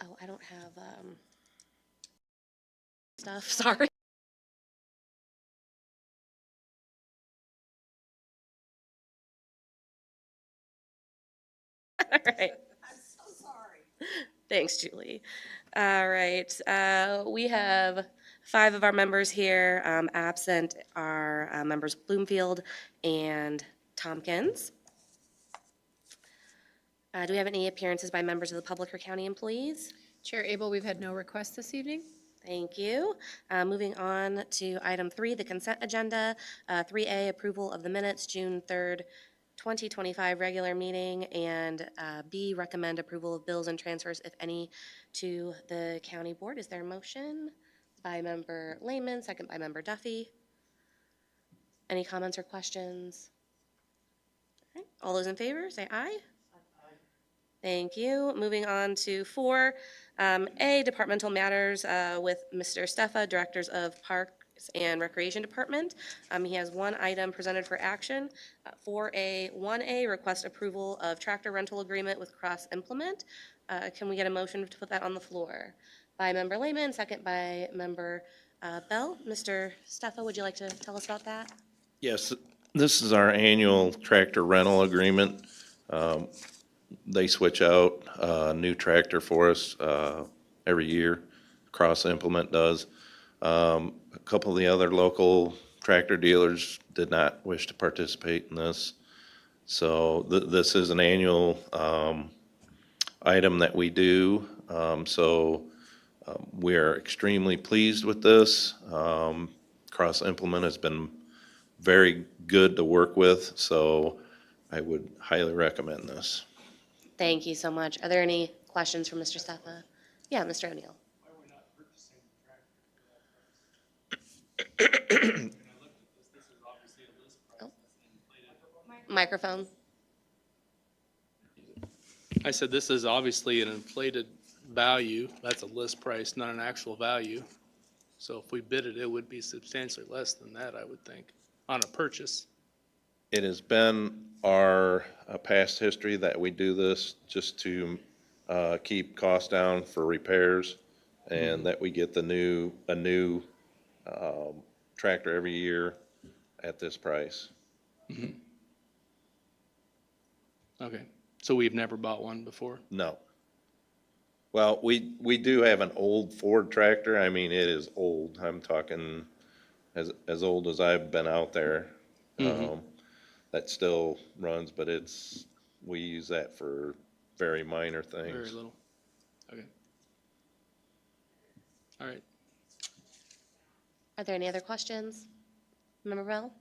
Oh, I don't have stuff, sorry. All right. I'm so sorry. Thanks, Julie. All right, we have 5 of our members here. Absent are members Bloomfield and Tompkins. Do we have any appearances by members of the public or county employees? Chair Abel, we've had no requests this evening. Thank you. Moving on to item 3, the consent agenda. 3A, approval of the minutes, June 3rd, 2025 regular meeting, and B, recommend approval of bills and transfers, if any, to the county board. Is there a motion by member Lehman, second by member Duffy? Any comments or questions? All right, all those in favor, say aye. Thank you. Moving on to 4A, departmental matters with Mr. Steffa, Directors of Parks and Recreation Department. He has one item presented for action. 1A, request approval of tractor rental agreement with Cross Implement. Can we get a motion to put that on the floor? By member Lehman, second by member Bell. Mr. Steffa, would you like to tell us about that? Yes, this is our annual tractor rental agreement. They switch out a new tractor for us every year. Cross Implement does. A couple of the other local tractor dealers did not wish to participate in this. So this is an annual item that we do. We are extremely pleased with this. Cross Implement has been very good to work with, so I would highly recommend this. Thank you so much. Are there any questions for Mr. Steffa? Yeah, Mr. O'Neill. Why we're not purchasing the tractor for that price? When I looked at this is obviously a list price, Oh. that's inflated. Microphone. I said, this is obviously an inflated value, that's a list price, not an actual value. So if we bid it, it would be substantially less than that, I would think, on a purchase. It has been our past history that we do this just to keep costs down for repairs, and that we get a new tractor every year at this price. Okay, so we've never bought one before? No. Well, we do have an old Ford tractor. I mean, it is old. I'm talking as old as I've been out there. That still runs, but we use that for very minor things. Very little. Okay. All right. Are there any other questions? Member Bell?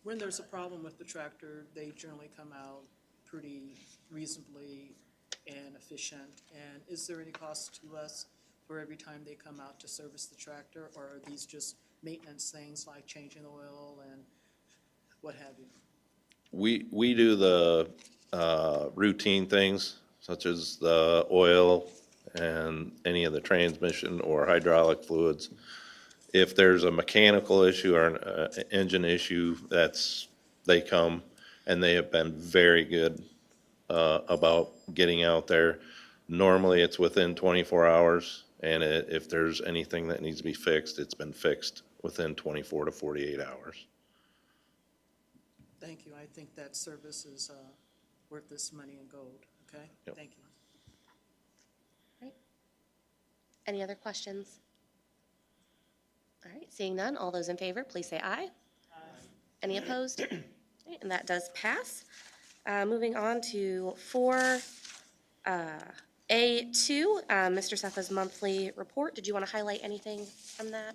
When there's a problem with the tractor, they generally come out pretty reasonably and efficient. And is there any cost to us for every time they come out to service the tractor? Or are these just maintenance things like changing oil and what have you? We do the routine things such as the oil and any of the transmission or hydraulic fluids. If there's a mechanical issue or an engine issue, they come, and they have been very good about getting out there. Normally, it's within 24 hours, and if there's anything that needs to be fixed, it's been fixed within 24 to 48 hours. Thank you. I think that service is worth this money in gold, okay? Yep. Thank you. Any other questions? All right, seeing none, all those in favor, please say aye. Aye. Any opposed? All right, and that does pass. Moving on to 4A2, Mr. Steffa's monthly report. Did you want to highlight anything from that?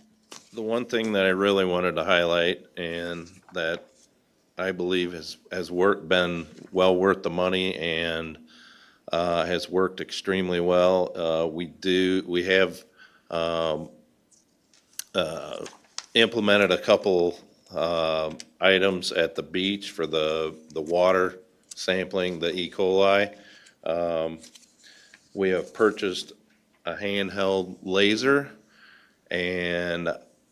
The one thing that I really wanted to highlight, and that I believe has been well worth the money and has worked extremely well. We have implemented a couple items at the beach for the water sampling, the E. coli. We have purchased a handheld laser, and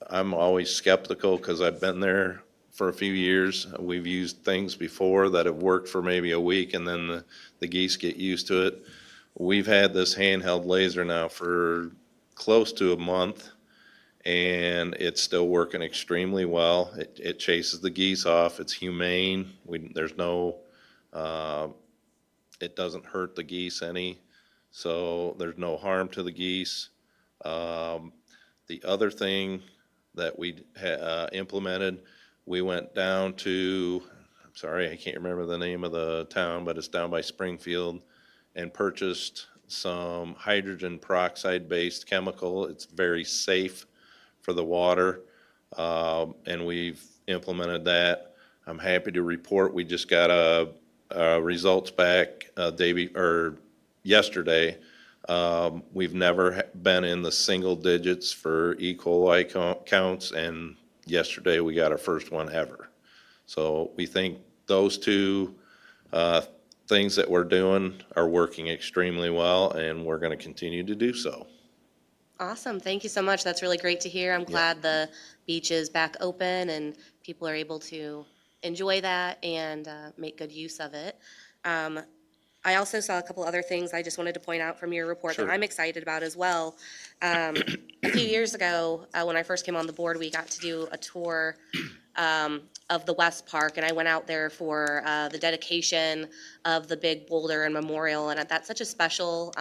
I'm always skeptical because I've been there for a few years. We've used things before that have worked for maybe a week, and then the geese get used to it. We've had this handheld laser now for close to a month, and it's still working extremely well. It chases the geese off. It's humane. There's no, it doesn't hurt the geese any, so there's no harm to the geese. The other thing that we implemented, we went down to, I'm sorry, I can't remember the name of the town, but it's down by Springfield, and purchased some hydrogen peroxide-based chemical. It's very safe for the water, and we've implemented that. I'm happy to report we just got results back yesterday. We've never been in the single digits for E. coli counts, and yesterday we got our first one ever. So we think those two things that we're doing are working extremely well, and we're going to continue to do so. Awesome. Thank you so much. That's really great to hear. I'm glad the beach is back open and people are able to enjoy that and make good use of it. I also saw a couple other things I just wanted to point out from your report Sure. that I'm excited about as well. A few years ago, when I first came on the board, we got to do a tour of the West Park, and I went out there for the dedication of the big boulder and memorial, and that's such a special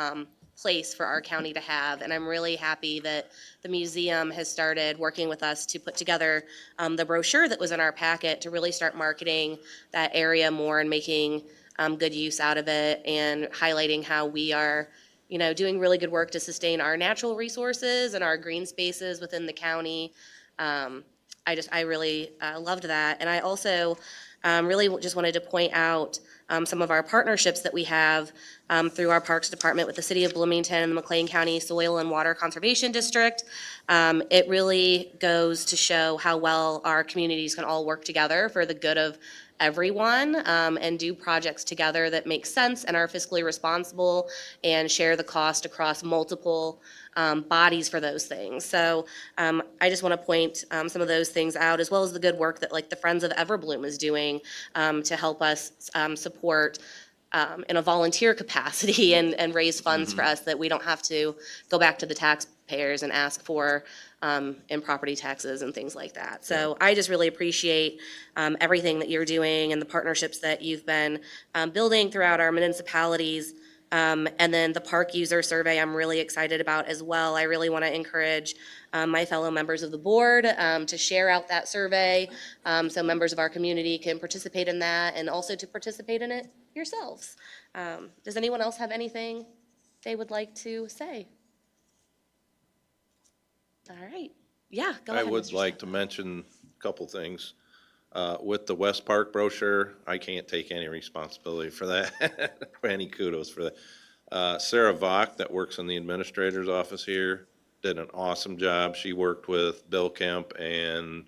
place for our county to have, and I'm really happy that the museum has started working with us to put together the brochure that was in our packet to really start marketing that area more and making good use out of it and highlighting how we are, doing really good work to sustain our natural resources and our green spaces within the county. I really loved that. And I also really just wanted to point out some of our partnerships that we have through our Parks Department with the City of Bloomington and the McLean County Soil and Water Conservation District. It really goes to show how well our communities can all work together for the good of everyone and do projects together that make sense and are fiscally responsible and share the cost across multiple bodies for those things. So I just want to point some of those things out, as well as the good work that like the Friends of Everbloom is doing to help us support in a volunteer capacity and raise funds for us that we don't have to go back to the taxpayers and ask for in property taxes and things like that. So I just really appreciate everything that you're doing and the partnerships that you've been building throughout our municipalities. And then the park user survey, I'm really excited about as well. I really want to encourage my fellow members of the board to share out that survey so members of our community can participate in that and also to participate in it yourselves. Does anyone else have anything they would like to say? All right. Yeah, go I ahead. would Mr. like to mention a couple things. With the West Park brochure, I can't take any responsibility for that, or any kudos for that. Sarah Vach, that works in the administrator's office here, did an awesome job. She worked with Bill Kemp and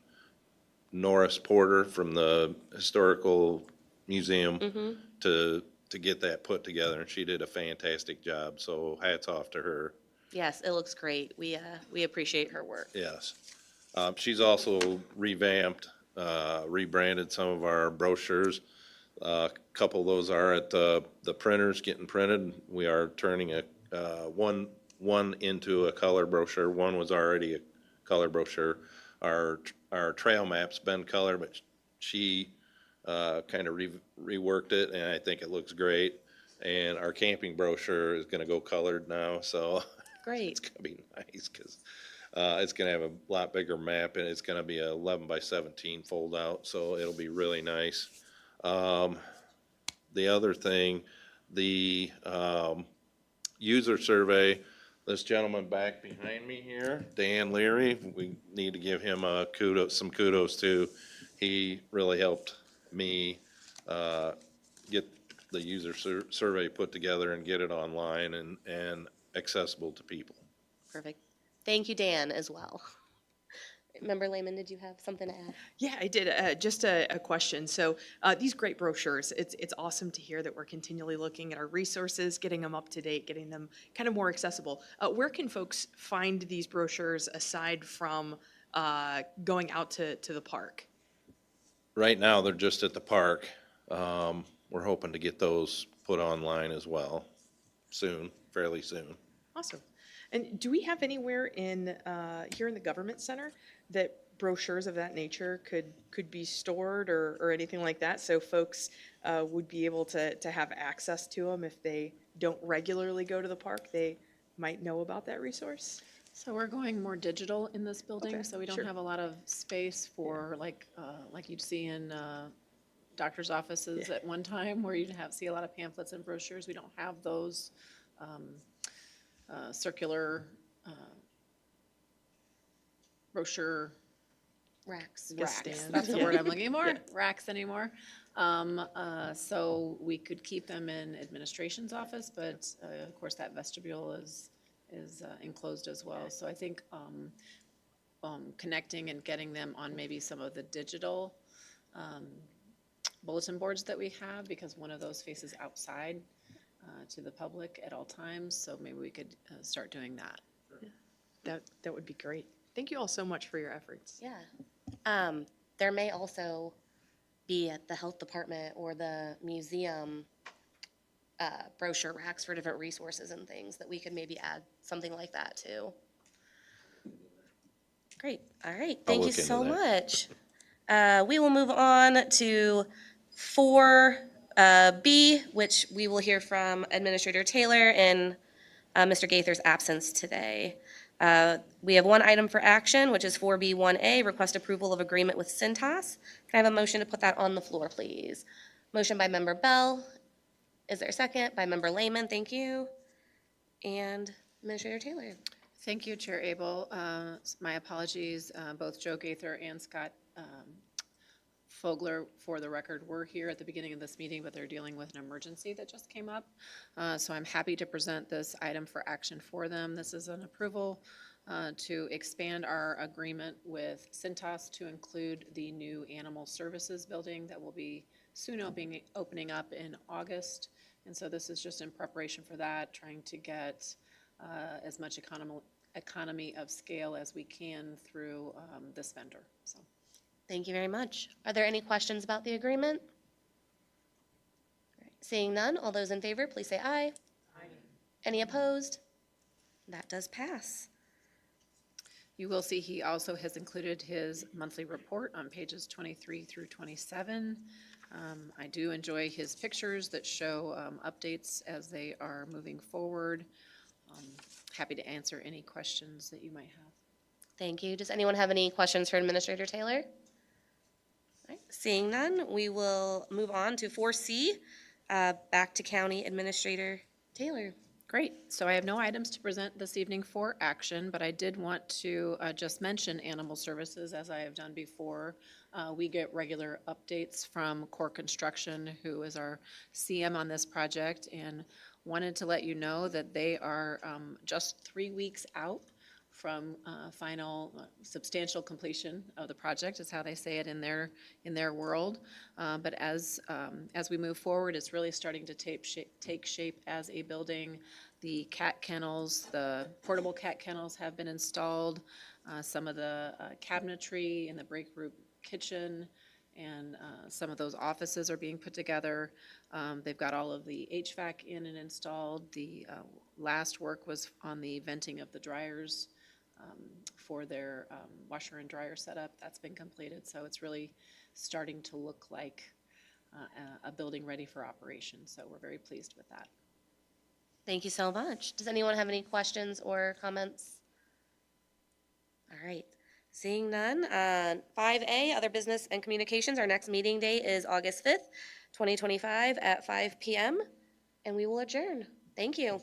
Norris Porter from the Historical Museum to get that put together, and she did a fantastic job, so hats off to her. Yes, it looks great. We appreciate her work. Yes. She's also rebranded some of our brochures. A couple of those are at the printers getting printed. We are turning one into a color brochure. One was already a color brochure. Our trail map's been color, but she kind of reworked it, and I think it looks great. And our camping brochure is going to go colored now, so Great. it's going to be nice because it's going to have a lot bigger map, and it's going to be a 11 by 17 fold out, so it'll be really nice. The other thing, the user survey, this gentleman back behind me here, Dan Leary, we need to give him some kudos too. He really helped me get the user survey put together and get it online and accessible to people. Perfect. Thank you, Dan, as well. Member Lehman, did you have something to add? Yeah, I did. Just a question. So these great brochures, it's awesome to hear that we're continually looking at our resources, getting them up to date, getting them kind of more accessible. Where can folks find these brochures aside from going out to the park? right now, they're just at the park. We're hoping to get those put online as well soon, fairly soon. Awesome. And do we have anywhere in, here in the government center that brochures of that nature could be stored or anything like that? So folks would be able to have access to them if they don't regularly go to the park, they might know about that resource? So we're going more digital in this building, Okay, so we sure. don't have a lot of space for like you'd see in doctor's offices at one time where you'd see a lot of pamphlets and brochures. We don't have those circular brochure Racks. Guest racks. stand. That's the Yeah. word I'm looking for, Yeah. racks anymore. So we could keep them in administration's office, but of course that vestibule is enclosed as well. So I think connecting and getting them on maybe some of the digital bulletin boards that we have, because one of those faces outside to the public at all times, so maybe we could start doing that. That would be great. Thank you all so much for your efforts. Yeah. There may also be at the health department or the museum brochure racks for different resources and things that we could maybe add something like that too. Great. All right. Thank you look into so that. much. We will move on to 4B, which we will hear from Administrator Taylor in Mr. Gaither's absence today. We have one item for action, which is 4B1A, request approval of agreement with Cintas. Can I have a motion to put that on the floor, please? Motion by Member Bell. Is there a second? By Member Lehman, thank you. And Administrator Taylor. Thank you, Chair Abel. My apologies, both Joe Gaither and Scott Fogler, for the record, were here at the beginning of this meeting, but they're dealing with an emergency that just came up. So I'm happy to present this item for action for them. This is an approval to expand our agreement with Cintas to include the new animal services building that will be soon opening up in August. And so this is just in preparation for that, trying to get as much economy of scale as we can through this vendor, so. Thank you very much. Are there any questions about the agreement? All right, seeing none, all those in favor, please say aye. Aye. Any opposed? That does pass. You will see he also has included his monthly report on pages 23 through 27. I do enjoy his pictures that show updates as they are moving forward. Happy to answer any questions that you might have. Thank you. Does anyone have any questions for Administrator Taylor? All right, seeing none, we will move on to 4C, back to County Administrator Taylor. Great. So I have no items to present this evening for action, but I did want to just mention Animal Services, as I have done before. We get regular updates from Core Construction, who is our CM on this project, and wanted to let you know that they are just 3 weeks out from final substantial completion of the project, is how they say it in their world. But as we move forward, it's really starting to take shape as a building. The cat kennels, the portable cat kennels have been installed. Some of the cabinetry in the break room kitchen and some of those offices are being put together. They've got all of the HVAC in and installed. The last work was on the venting of the dryers for their washer and dryer setup. That's been completed, so it's really starting to look like a building ready for operation, so we're very pleased with that. Thank you so much. Does anyone have any questions or comments? All right, seeing none. 5A, Other Business and Communications. Our next meeting date is August 5th, 2025 at 5 p.m., and we will adjourn. Thank you.